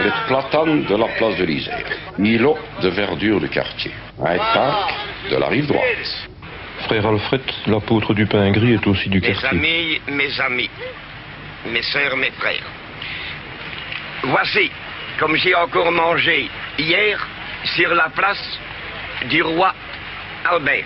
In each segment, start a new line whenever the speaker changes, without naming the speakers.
het platane de la place de l'Isère, îlot de verdure du quartier, Hyde Park de la rive droite.
Frère Alfred, l'apôtre du pain gris, est aussi du quartier.
Mes amis, mes sœurs, mes frères, voici comme j'ai encore mangé hier sur la place du roi Albert.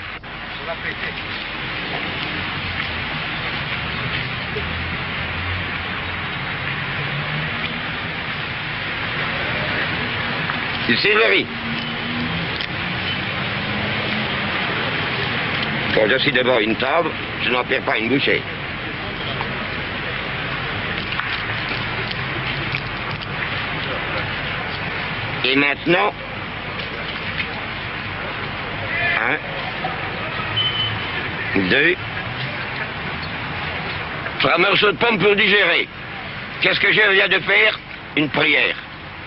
Du céleri. Quand je suis devant une table, je n'en perds pas une bouchée. Et maintenant, deux, trois morceaux de pomme pour digérer. Qu'est-ce que je viens de faire? Une prière.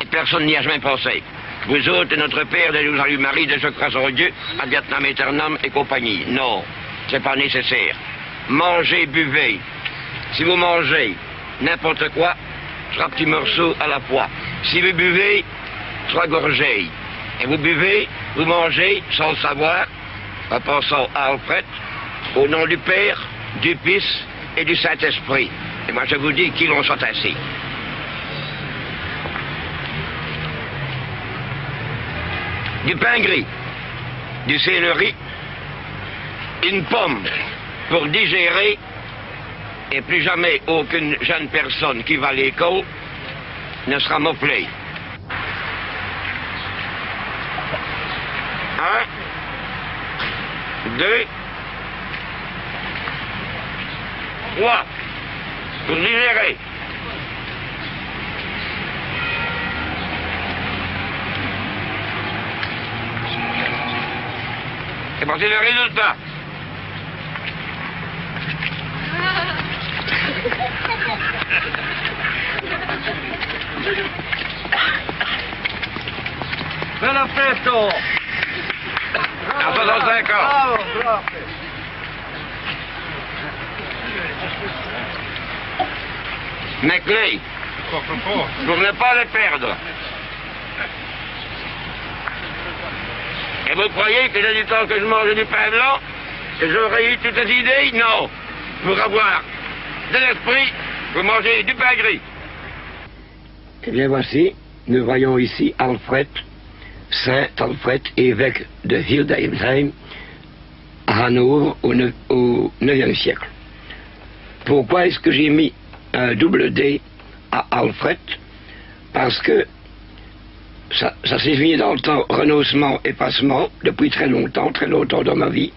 Et personne n'y a jamais pensé. Vous autres, notre Père, de nous salue Marie, de ce grâce au Dieu, ad vitam aeternam et compagnie. Non, c'est pas nécessaire. Mangez, buvez. Si vous mangez n'importe quoi, trois petits morceaux à la fois. Si vous buvez, trois gorgées. Et vous buvez, vous mangez, sans le savoir, en pensant à Alfred, au nom du Père, du Fils et du Saint-Esprit. Et moi je vous dis qu'ils en sont ainsi. Du pain gris, du céleri, une pomme pour digérer, et plus jamais aucune jeune personne qui va à l'école ne sera mofflée. Un, deux, trois, pour digérer. Et voici le résultat.
Bella presto!
À 65 ans.
Bravo, bravo!
Mes clés, pour ne pas les perdre. Et vous croyez que j'ai du temps que je mange du pain blanc, que j'aurais eu toutes ces idées? Non. Pour avoir de l'esprit, vous mangez du pain gris. Eh bien voici, nous voyons ici Alfred, Saint Alfred, évêque de Hildesheim, à Hanovre, au IXe siècle. Pourquoi est-ce que j'ai mis un double D à Alfred? Parce que ça s'est fini dans le temps, renoncement, effacement, depuis très longtemps dans ma vie.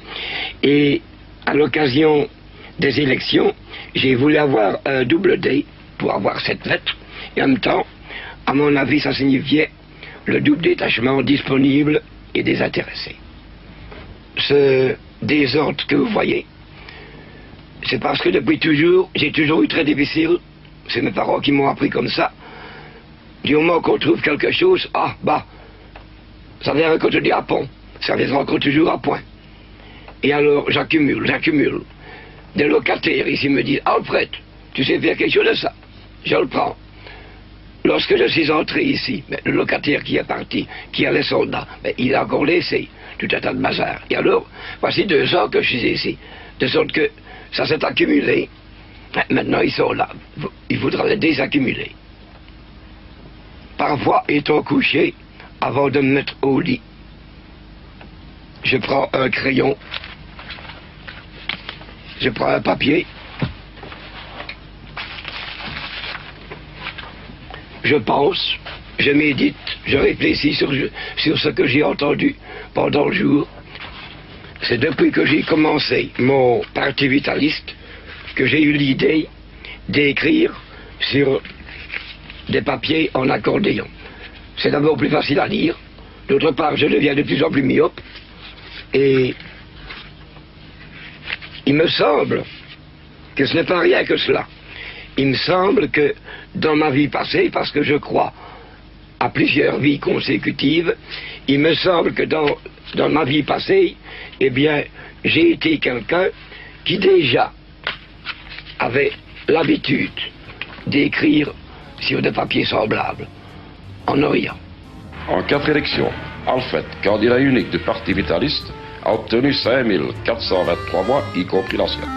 Et à l'occasion des élections, j'ai voulu avoir un double D pour avoir cette lettre. Et en même temps, à mon avis, ça signifiait le double détachement disponible et désintéressé. Ce désordre que vous voyez, c'est parce que depuis toujours, j'ai toujours eu très difficile, c'est mes parents qui m'ont appris comme ça, du moment qu'on trouve quelque chose, ça vient quand je dis à pont, ça viendra encore toujours à point. Et alors j'accumule. Des locataires ici me disent, Alfred, tu sais faire quelque chose de ça? Je le prends. Lorsque je suis entré ici, le locataire qui est parti, qui a les soldats, il a encore laissé tout un tas de bazar. Et alors, voici 2 ans que je suis ici, de sorte que ça s'est accumulé. Maintenant ils sont là, il faudra les désaccumuler. Parfois, étant couché, avant de me mettre au lit, je prends un crayon, je prends un papier, je pense, je médite, je réfléchis sur ce que j'ai entendu pendant le jour. C'est depuis que j'ai commencé mon parti vitaliste que j'ai eu l'idée d'écrire sur des papiers en accordéon. C'est d'abord plus facile à lire, d'autre part je deviens de plus en plus myope, et il me semble que ce n'est pas rien que cela. Il me semble que dans ma vie passée, parce que je crois à plusieurs vies consécutives, il me semble que dans ma vie passée, eh bien, j'ai été quelqu'un qui déjà avait l'habitude d'écrire sur des papiers semblables. en Orient.
En 4 élections, Alfred, candidat unique du Parti vitaliste, a obtenu 5423 voix, y compris la sienne.